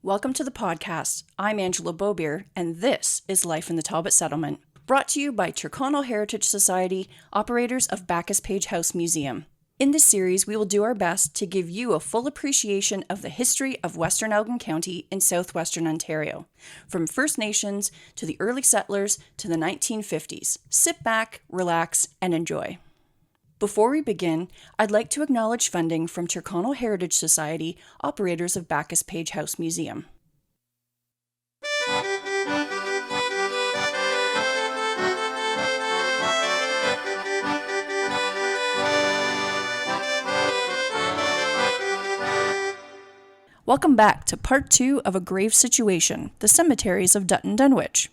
Welcome to the podcast. I'm Angela Bobier, and this is Life in the Talbot Settlement, brought to you by Tyrconnell Heritage Society, operators of Backus-Page House Museum. In this series, we will do our best to give you a full appreciation of the history of Western Elgin County in southwestern Ontario, from First Nations to the early settlers to the 1950s. Sit back, relax, and enjoy. Before we begin, I'd like to acknowledge funding from Tyrconnell Heritage Society, operators of Backus-Page House Museum. Welcome back to part 2 of A Grave Situation, the Cemeteries of Dutton-Dunwich.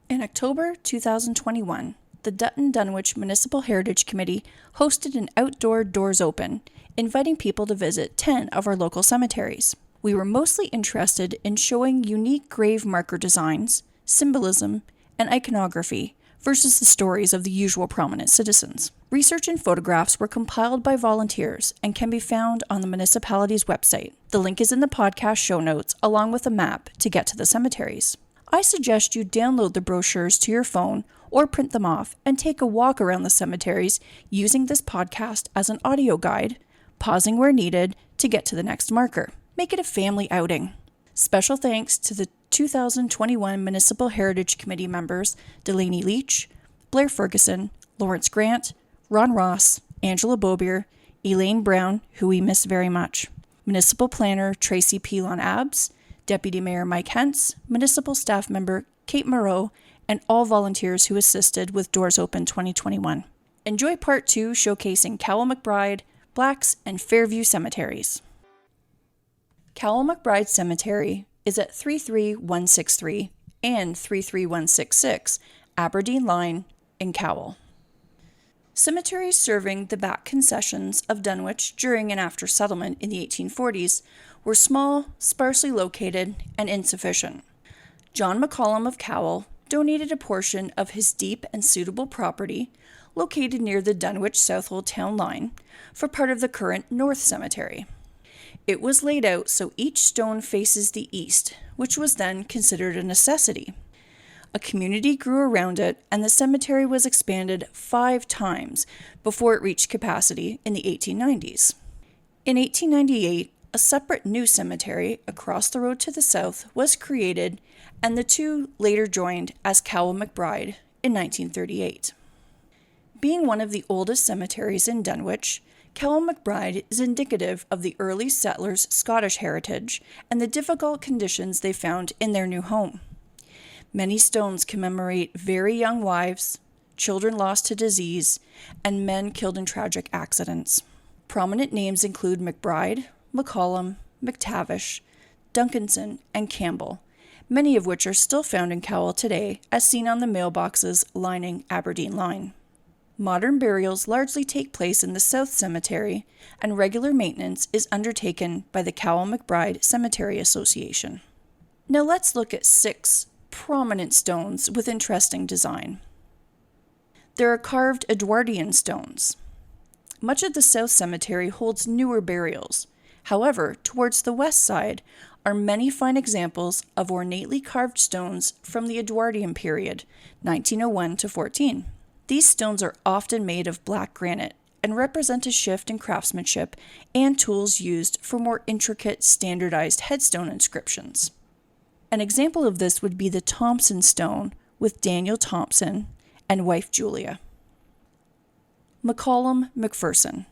In October 2021, the Dutton-Dunwich Municipal Heritage Committee hosted an outdoor doors open, inviting people to visit 10 of our local cemeteries. We were mostly interested in showing unique grave marker designs, symbolism, and iconography versus the stories of the usual prominent citizens. Research and photographs were compiled by volunteers and can be found on the municipality's website. The link is in the podcast show notes, along with a map to get to the cemeteries. I suggest you download the brochures to your phone or print them off and take a walk around the cemeteries using this podcast as an audio guide, pausing where needed to get to the next marker. Make it a family outing. Special thanks to the 2021 Municipal Heritage Committee members Delaney Leech, Blair Ferguson, Lawrence Grant, Ron Ross, Angela Bobier, Elaine Brown, who we miss very much, Municipal Planner Tracy Pilon-Abbs, Deputy Mayor Mike Hentz, Municipal Staff Member Kate Moreau, and all volunteers who assisted with Doors Open 2021. Enjoy Part 2 showcasing Cowell, McBride, Blacks, and Fairview cemeteries. Cowell McBride Cemetery is at 33163 and 33166 Aberdeen Line in Cowell. Cemeteries serving the back concessions of Dunwich during and after settlement in the 1840s were small, sparsely located, and insufficient. John McCollum of Cowell donated a portion of his deep and suitable property, located near the Dunwich-Southold town line, for part of the current North Cemetery. It was laid out so each stone faces the east, which was then considered a necessity. A community grew around it, and the cemetery was expanded 5 times before it reached capacity in the 1890s. In 1898, a separate new cemetery across the road to the south was created, and the two later joined as Cowell McBride in 1938. Being one of the oldest cemeteries in Dunwich, Cowell McBride is indicative of the early settlers' Scottish heritage and the difficult conditions they found in their new home. Many stones commemorate very young wives, children lost to disease, and men killed in tragic accidents. Prominent names include McBride, McCollum, McTavish, Duncanson, and Campbell, many of which are still found in Cowell today, as seen on the mailboxes lining Aberdeen Line. Modern burials largely take place in the South Cemetery, and regular maintenance is undertaken by the Cowell McBride Cemetery Association. Now let's look at 6 prominent stones with interesting design. There are carved Edwardian stones. Much of the South Cemetery holds newer burials. However, towards the west side are many fine examples of ornately carved stones from the Edwardian period, 1901 to 14. These stones are often made of black granite and represent a shift in craftsmanship and tools used for more intricate, standardized headstone inscriptions. An example of this would be the Thompson Stone with Daniel Thompson and wife Julia. McCollum McPherson.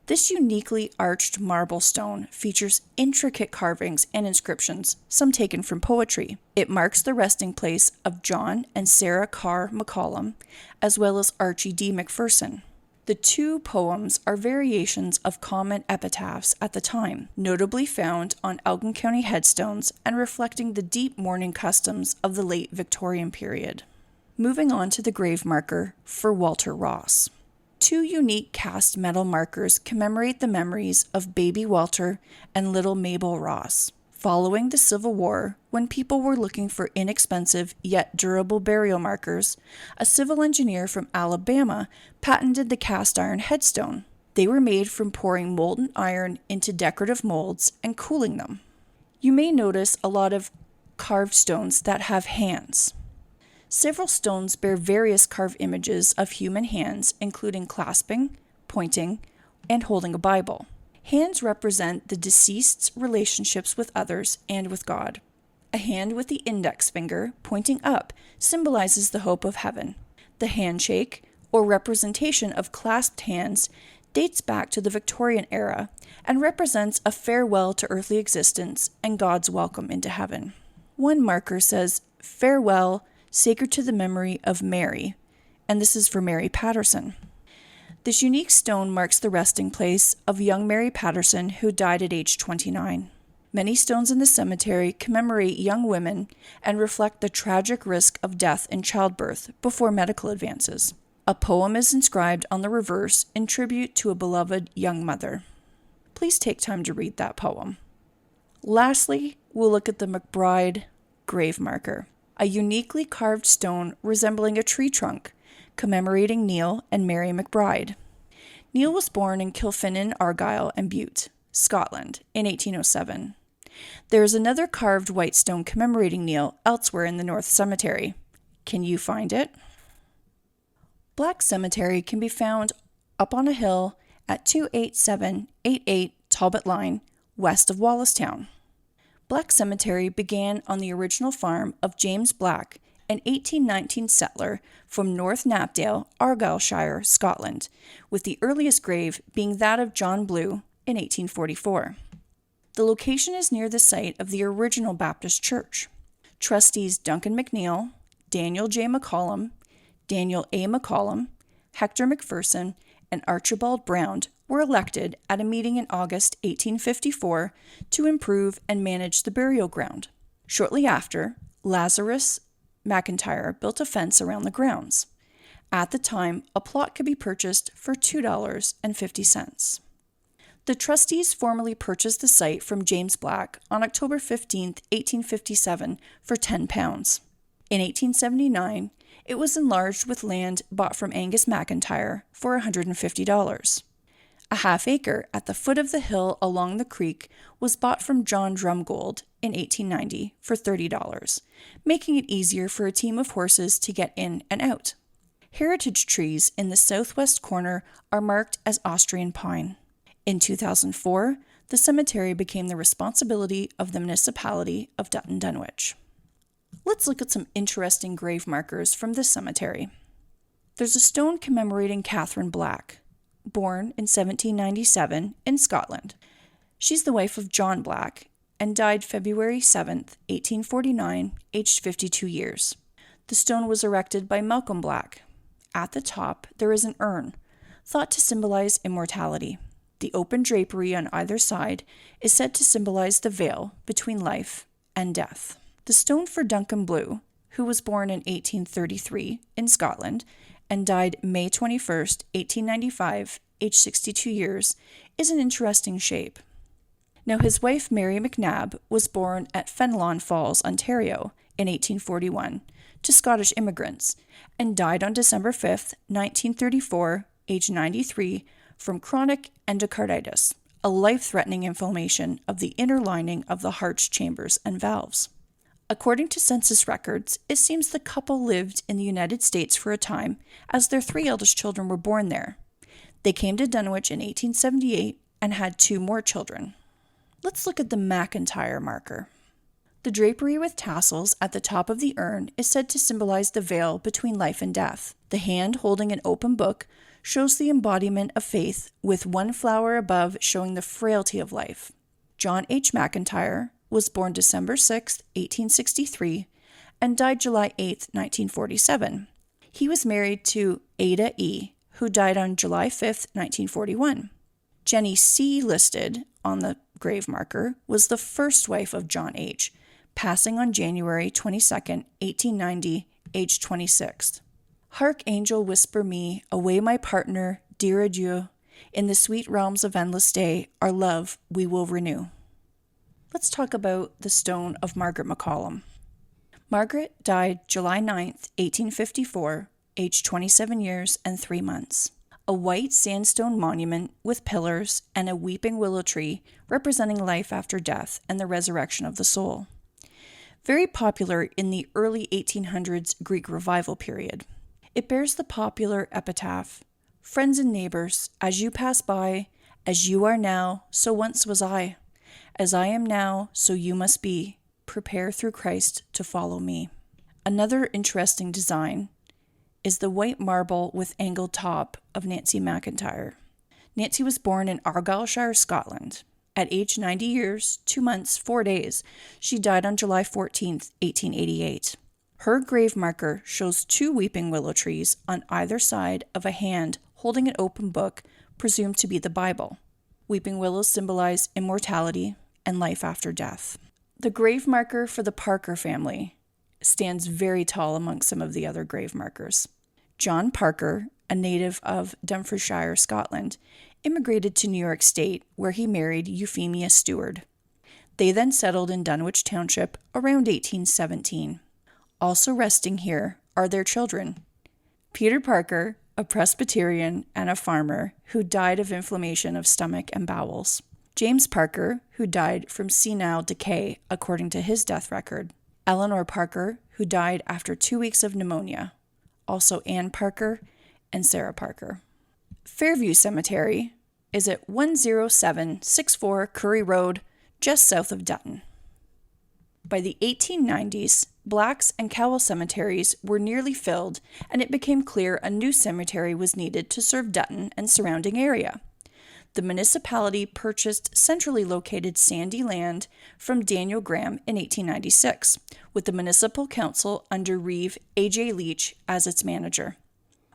This uniquely arched marble stone features intricate carvings and inscriptions, some taken from poetry. It marks the resting place of John and Sarah Carr McCollum, as well as Archie D. McPherson. The 2 poems are variations of common epitaphs at the time, notably found on Elgin County headstones and reflecting the deep mourning customs of the late Victorian period. Moving on to the grave marker for Walter Ross. 2 unique cast metal markers commemorate the memories of baby Walter and little Mabel Ross. Following the Civil War, when people were looking for inexpensive yet durable burial markers, a civil engineer from Alabama patented the cast iron headstone. They were made from pouring molten iron into decorative molds and cooling them. You may notice a lot of carved stones that have hands. Several stones bear various carved images of human hands, including clasping, pointing, and holding a Bible. Hands represent the deceased's relationships with others and with God. A hand with the index finger pointing up symbolizes the hope of heaven. The handshake, or representation of clasped hands, dates back to the Victorian era and represents a farewell to earthly existence and God's welcome into heaven. One marker says, "Farewell, sacred to the memory of Mary," and this is for Mary Patterson. This unique stone marks the resting place of young Mary Patterson, who died at age 29. Many stones in the cemetery commemorate young women and reflect the tragic risk of death in childbirth before medical advances. A poem is inscribed on the reverse in tribute to a beloved young mother. Please take time to read that poem. Lastly, we'll look at the McBride grave marker, a uniquely carved stone resembling a tree trunk, commemorating Neil and Mary McBride. Neil was born in Kilfinnan, Argyll and Bute, Scotland, in 1807. There is another carved white stone commemorating Neil elsewhere in the North Cemetery. Can you find it? Black Cemetery can be found up on a hill at 28788 Talbot Line, west of Wallacestown. Black Cemetery began on the original farm of James Black, an 1819 settler from North Knapdale, Argyllshire, Scotland, with the earliest grave being that of John Blue in 1844. The location is near the site of the original Baptist church. Trustees Duncan McNeil, Daniel J. McCollum, Daniel A. McCollum, Hector McPherson, and Archibald Brown were elected at a meeting in August 1854 to improve and manage the burial ground. Shortly after, Lazarus McIntyre built a fence around the grounds. At the time, a plot could be purchased for $2.50. The trustees formally purchased the site from James Black on October 15, 1857 for £10. In 1879, it was enlarged with land bought from Angus McIntyre for $150. A half acre at the foot of the hill along the creek was bought from John Drumgold in 1890 for $30, making it easier for a team of horses to get in and out. Heritage trees in the southwest corner are marked as Austrian pine. In 2004, the cemetery became the responsibility of the municipality of Dutton Dunwich. Let's look at some interesting grave markers from this cemetery. There's a stone commemorating Katlyn Black, born in 1797 in Scotland. She's the wife of John Black and died February 7, 1849, aged 52 years. The stone was erected by Malcolm Black. At the top, there is an urn, thought to symbolize immortality. The open drapery on either side is said to symbolize the veil between life and death. The stone for Duncan Blue, who was born in 1833 in Scotland and died May 21, 1895, aged 62 years, is an interesting shape. Now, his wife Mary McNabb was born at Fenelon Falls, Ontario in 1841 to Scottish immigrants and died on December 5, 1934, aged 93, from chronic endocarditis, a life-threatening inflammation of the inner lining of the heart's chambers and valves. According to census records, it seems the couple lived in the United States for a time, as their 3 eldest children were born there. They came to Dunwich in 1878 and had 2 more children. Let's look at the McIntyre marker. The drapery with tassels at the top of the urn is said to symbolize the veil between life and death. The hand holding an open book shows the embodiment of faith, with one flower above showing the frailty of life. John H. McIntyre was born December 6, 1863, and died July 8, 1947. He was married to Ada E., who died on July 5, 1941. Jenny C., listed on the grave marker, was the first wife of John H., passing on January 22, 1890, aged 26. Hark, angel, whisper me, away my partner, dear adieu. In the sweet realms of endless day, our love we will renew. Let's talk about the stone of Margaret McCollum. Margaret died July 9, 1854, aged 27 years and 3 months. a white sandstone monument with pillars and a weeping willow tree representing life after death and the resurrection of the soul. Very popular in the early 1800s Greek Revival period. It bears the popular epitaph, "Friends and neighbors, as you pass by, as you are now, so once was I. As I am now, so you must be. Prepare through Christ to follow me." Another interesting design is the white marble with angled top of Nancy McIntyre. Nancy was born in Argyllshire, Scotland. At age 90 years, 2 months, 4 days, she died on July 14, 1888. Her grave marker shows 2 weeping willow trees on either side of a hand holding an open book, presumed to be the Bible. Weeping willows symbolize immortality and life after death. The grave marker for the Parker family stands very tall among some of the other grave markers. John Parker, a native of Dumfriesshire, Scotland, immigrated to New York State, where he married Euphemia Stewart. They then settled in Dunwich Township around 1817. Also resting here are their children, Peter Parker, a Presbyterian and a farmer who died of inflammation of stomach and bowels; James Parker, who died from senile decay according to his death record; Eleanor Parker, who died after 2 weeks of pneumonia; also Anne Parker and Sarah Parker. Fairview Cemetery is at 10764 Curry Road, just south of Dutton. By the 1890s, Blacks and Cowell cemeteries were nearly filled, and it became clear a new cemetery was needed to serve Dutton and surrounding area. The municipality purchased centrally located sandy land from Daniel Graham in 1896, with the municipal council under Reeve A.J. Leech as its manager.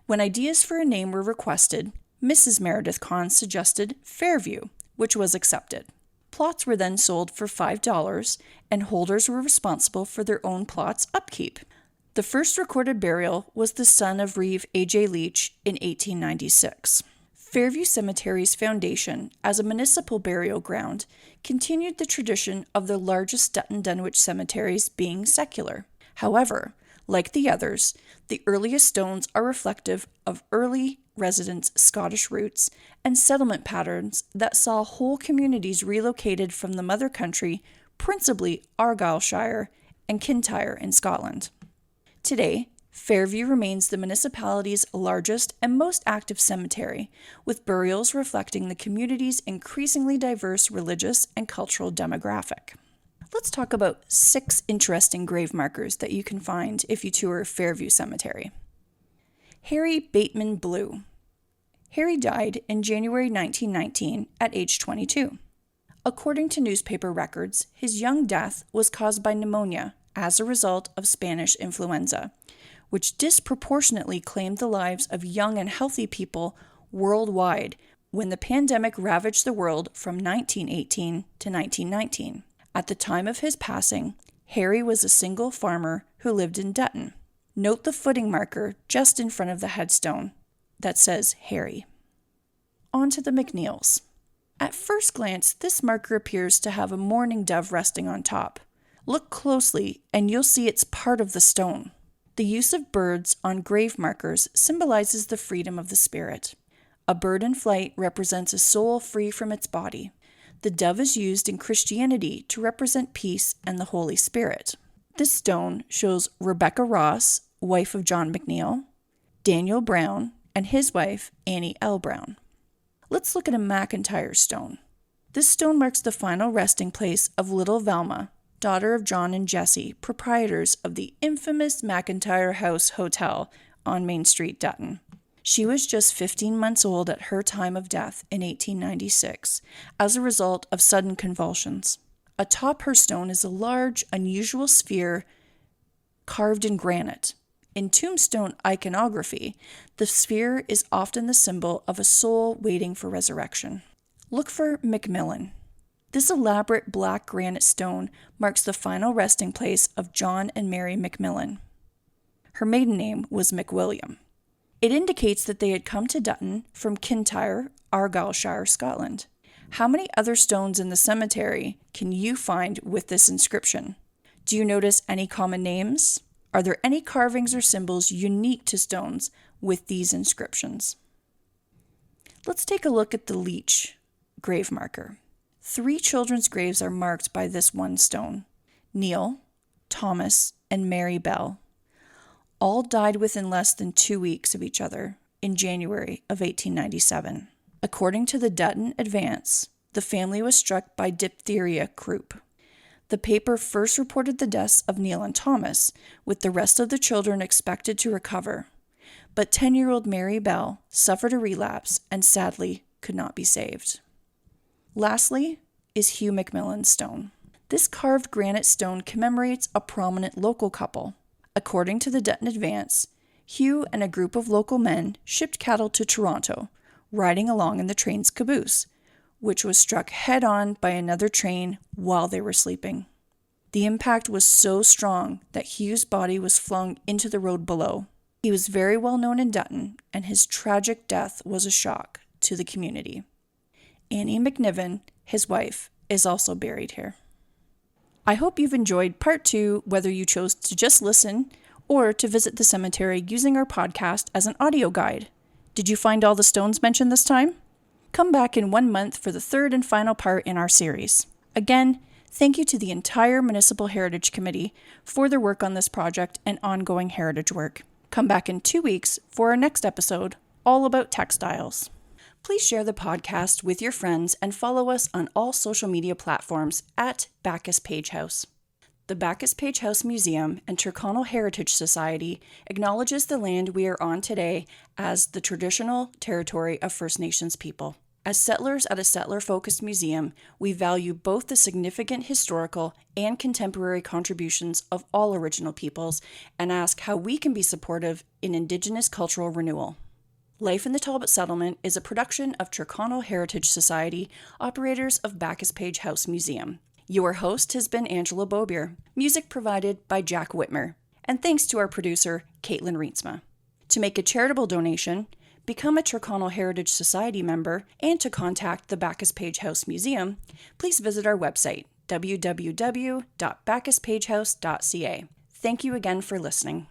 When ideas for a name were requested, Mrs. Meredith Kahn suggested Fairview, which was accepted. Plots were then sold for $5, and holders were responsible for their own plot's upkeep. The first recorded burial was the son of Reeve A.J. Leech in 1896. Fairview Cemetery's foundation as a municipal burial ground continued the tradition of the largest Dutton-Dunwich cemeteries being secular. However, like the others, the earliest stones are reflective of early residents' Scottish roots and settlement patterns that saw whole communities relocated from the mother country, principally Argyllshire and Mcintyre in Scotland. Today, Fairview remains the municipality's largest and most active cemetery, with burials reflecting the community's increasingly diverse religious and cultural demographic. Let's talk about 6 interesting grave markers that you can find if you tour Fairview Cemetery. Harry Bateman Blue. Harry died in January 1919 at age 22. According to newspaper records, his young death was caused by pneumonia as a result of Spanish influenza, which disproportionately claimed the lives of young and healthy people worldwide when the pandemic ravaged the world from 1918 to 1919. At the time of his passing, Harry was a single farmer who lived in Dutton. Note the footing marker just in front of the headstone that says Harry. On to the McNeils. At first glance, this marker appears to have a mourning dove resting on top. Look closely and you'll see it's part of the stone. The use of birds on grave markers symbolizes the freedom of the spirit. A bird in flight represents a soul free from its body. The dove is used in Christianity to represent peace and the Holy Spirit. This stone shows Rebecca Ross, wife of John McNeil, Daniel Brown, and his wife, Annie L. Brown. Let's look at a McIntyre Stone. This stone marks the final resting place of little Velma, daughter of John and Jessie, proprietors of the infamous McIntyre House Hotel on Main Street, Dutton. She was just 15 months old at her time of death in 1896 as a result of sudden convulsions. Atop her stone is a large, unusual sphere carved in granite. In tombstone iconography, the sphere is often the symbol of a soul waiting for resurrection. Look for Macmillan. This elaborate black granite stone marks the final resting place of John and Mary Macmillan. Her maiden name was McWilliam. It indicates that they had come to Dutton from Mcintyre, Argyllshire, Scotland. How many other stones in the cemetery can you find with this inscription? Do you notice any common names? Are there any carvings or symbols unique to stones with these inscriptions? Let's take a look at the Leech grave marker. 3 children's graves are marked by this one stone: Neil, Thomas, and Mary Bell. All died within less than 2 weeks of each other in January of 1897. According to the Dutton Advance, the family was struck by diphtheria croup. The paper first reported the deaths of Neil and Thomas, with the rest of the children expected to recover. But 10-year-old Mary Bell suffered a relapse and sadly could not be saved. Lastly is H Macmillan Stone. This carved granite stone commemorates a prominent local couple. According to the Dutton Advance, Hugh and a group of local men shipped cattle to Toronto, riding along in the train's caboose, which was struck head-on by another train while they were sleeping. The impact was so strong that Hugh's body was flung into the road below. He was very well known in Dutton, and his tragic death was a shock to the community. Annie McNiven, his wife, is also buried here. I hope you've enjoyed part 2, whether you chose to just listen or to visit the cemetery using our podcast as an audio guide. Did you find all the stones mentioned this time? Come back in 1 month for the 3rd and final part in our series. Again, thank you to the entire Municipal Heritage Committee for their work on this project and ongoing heritage work. Come back in 2 weeks for our next episode, all about textiles. Please share the podcast with your friends and follow us on all social media platforms at Backus-Page House. The Backus-Page House Museum and Tyrconnell Heritage Society acknowledges the land we are on today as the traditional territory of First Nations people. As settlers at a settler-focused museum, we value both the significant historical and contemporary contributions of all original peoples and ask how we can be supportive in Indigenous cultural renewal. Life in the Talbot Settlement is a production of Tyrconnell Heritage Society, operators of Backus-Page House Museum. Your host has been Angela Bobier, music provided by Jack Witmer, and thanks to our producer, Katlyn Reintsma. To make a charitable donation, become a Tyrconnell Heritage Society member, and to contact the Backus-Page House Museum, please visit our website, www.backuspagehouse.ca. Thank you again for listening.